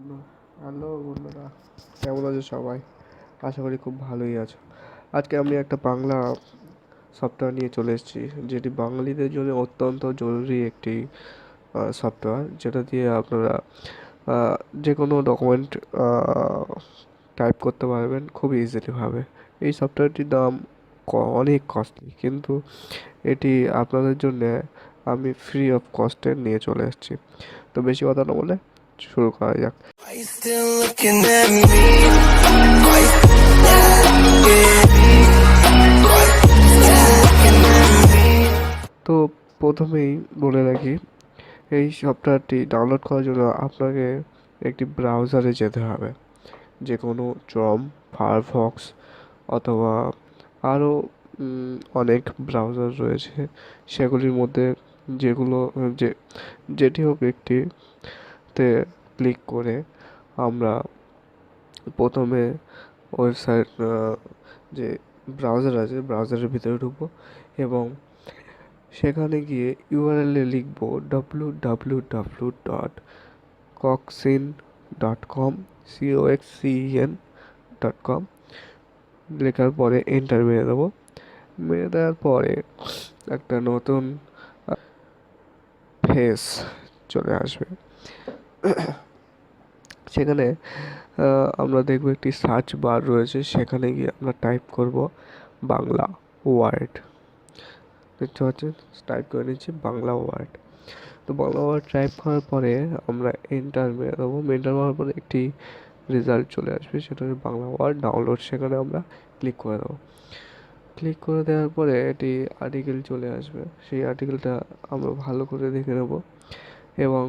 বন্ধু, হ্যালো বন্ধুরা, কেমন আছো সবাই? আশা করি খুব ভালোই আছো। আজকে আমি একটা বাংলা সফটওয়্যার নিয়ে চলে এসেছি, যেটি বাঙালিদের জন্য অত্যন্ত জরুরি একটি সফটওয়্যার, যেটা দিয়ে আপনারা যে কোনো ডকুমেন্ট টাইপ করতে পারবেন খুব ইজিলিভাবে। এই সফটওয়্যারটির দাম অনেক কস্টলি, কিন্তু এটি আপনাদের জন্য আমি ফ্রি অফ কস্টে নিয়ে চলে এসেছি। তো বেশি কথা না বলে শুরু করা যাক। Are you still looking at me? Are you still looking at me? তো প্রথমেই বলে রাখি, এই সফটওয়্যারটি ডাউনলোড করার জন্য আপনাকে একটি ব্রাউজারে যেতে হবে। যে কোনো ক্রোম, ফায়ারফক্স অথবা আরও অনেক ব্রাউজার রয়েছে। সেগুলির মধ্যে যেগুলো যে যেটি হোক একটিতে ক্লিক করে আমরা প্রথমে ওয়েবসাইট যে ব্রাউজার আছে ব্রাউজারের ভিতরে ঢুকবো এবং সেখানে গিয়ে ইউআরএলে লিখবো www.coxin.com coxcen.com। লেখার পরে এন্টার মেরে দেবো। মেরে দেওয়ার পরে একটা নতুন ফেস চলে আসবে। সেখানে আমরা দেখবো একটি সার্চ বার রয়েছে, সেখানে গিয়ে আমরা টাইপ করব বাংলা ওয়ার্ড। দেখতে পাচ্ছেন, টাইপ করে নিচ্ছি বাংলা ওয়ার্ড। তো বাংলা ওয়ার্ড টাইপ করার পরে আমরা এন্টার মেরে দেবো। এন্টার মারার পরে একটি রেজাল্ট চলে আসবে, সেটা হচ্ছে বাংলা ওয়ার্ড ডাউনলোড। সেখানে আমরা ক্লিক করে দেবো। ক্লিক করে দেওয়ার পরে একটি আর্টিকেল চলে আসবে। সেই আর্টিকেলটা আমরা ভালো করে দেখে নেব এবং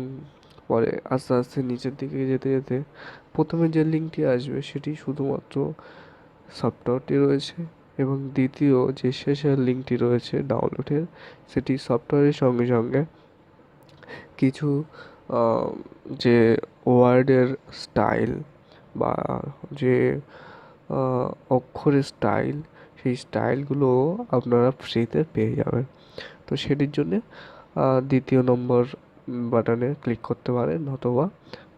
পরে আস্তে আস্তে নিচের দিকে যেতে যেতে প্রথমে যে লিঙ্কটি আসবে সেটি শুধুমাত্র সফটওয়্যারটি রয়েছে, এবং দ্বিতীয় যে শেষের লিঙ্কটি রয়েছে ডাউনলোডের, সেটি সফটওয়্যারের সঙ্গে সঙ্গে কিছু যে ওয়ার্ডের স্টাইল বা যে অক্ষরের স্টাইল, সেই স্টাইলগুলো আপনারা ফ্রিতে পেয়ে যাবেন। তো সেটির জন্যে দ্বিতীয় নম্বর বাটনে ক্লিক করতে পারেন, অথবা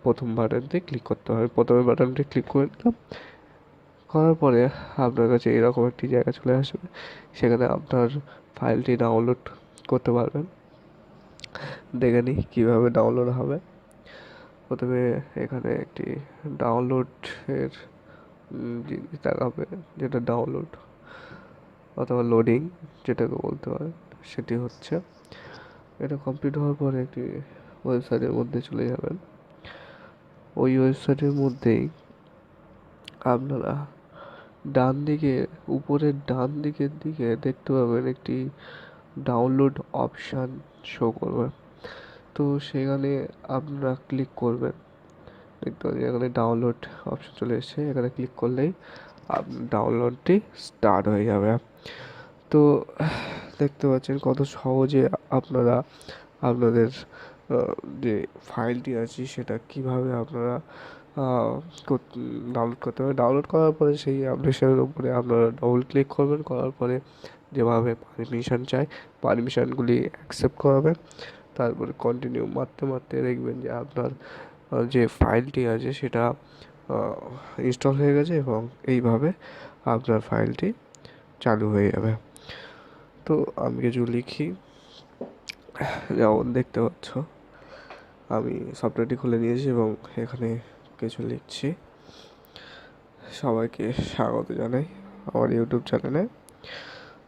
প্রথম বাটনটি ক্লিক করতে হবে। প্রথমে বাটনটি ক্লিক করে দিলাম। করার পরে আপনার কাছে এরকম একটি জায়গা চলে আসবে, সেখানে আপনার ফাইলটি ডাউনলোড করতে পারবেন। দেখে নিই কীভাবে ডাউনলোড হবে। প্রথমে এখানে একটি ডাউনলোডের জিনিস দেখাবে, যেটা ডাউনলোড অথবা লোডিং যেটাকে বলতে পারেন। সেটি হচ্ছে, এটা কমপ্লিট হওয়ার পরে একটি ওয়েবসাইটের মধ্যে চলে যাবেন। ওই ওয়েবসাইটের মধ্যেই আপনারা ডান দিকে, উপরের ডান দিকের দিকে দেখতে পাবেন একটি ডাউনলোড অপশান শো করবে। তো সেখানে আপনারা ক্লিক করবেন। দেখতে পাচ্ছেন এখানে ডাউনলোড অপশান চলে এসেছে। এখানে ক্লিক করলেই ডাউনলোডটি স্টার্ট হয়ে যাবে। তো দেখতে পাচ্ছেন কত সহজে আপনারা আপনাদের যে ফাইলটি আছে সেটা কিভাবে আপনারা ডাউনলোড করতে হবে। ডাউনলোড করার পরে সেই অ্যাপ্লিকেশনের উপরে আপনারা ডবল ক্লিক করবেন। করার পরে যেভাবে পারমিশন চাই পারমিশনগুলি অ্যাকসেপ্ট করাবেন। তারপরে কন্টিনিউ মারতে মারতে দেখবেন যে আপনার যে ফাইলটি আছে সেটা ইনস্টল হয়ে গেছে, এবং এইভাবে আপনার ফাইলটি চালু হয়ে যাবে। তো আমি কিছু লিখি, যেমন দেখতে পাচ্ছ আমি সফটওয়্যারটি খুলে নিয়েছি এবং এখানে কিছু লিখছি। সবাইকে স্বাগত জানাই আমার ইউটিউব চ্যানেলে।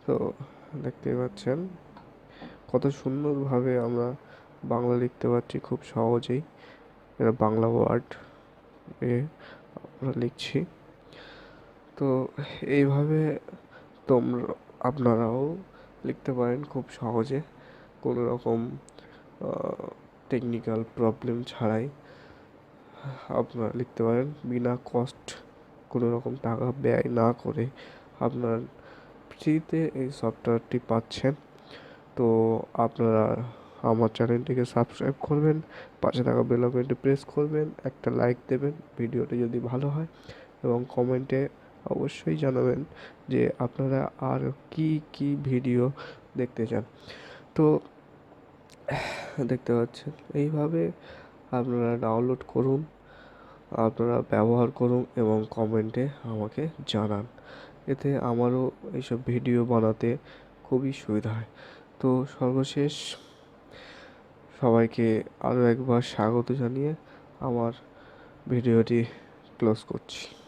তো দেখতেই পাচ্ছেন কত সুন্দরভাবে আমরা বাংলা লিখতে পারছি খুব সহজেই। এটা বাংলা ওয়ার্ড আমরা লিখছি। তো এইভাবে তোমরা আপনারাও লিখতে পারেন খুব সহজে, কোনো রকম টেকনিক্যাল প্রবলেম ছাড়াই আপনারা লিখতে পারেন। বিনা কস্ট, কোনো রকম টাকা ব্যয় না করে আপনার ফ্রিতে এই সফটওয়্যারটি পাচ্ছেন। তো আপনারা আমার চ্যানেলটিকে সাবস্ক্রাইব করবেন, পাশে থাকা বেল আইকনটি প্রেস করবেন, একটা লাইক দেবেন ভিডিওটি যদি ভালো হয়, এবং কমেন্টে অবশ্যই জানাবেন যে আপনারা আর কি ভিডিও দেখতে চান। তো দেখতে পাচ্ছেন এইভাবে আপনারা ডাউনলোড করুন আপনারা ব্যবহার করুন এবং কমেন্টে আমাকে জানান। এতে আমারও এইসব ভিডিও বানাতে খুবই সুবিধা হয়। তো সর্বশেষ সবাইকে আরও একবার স্বাগত জানিয়ে আমার ভিডিওটি ক্লোজ করছি।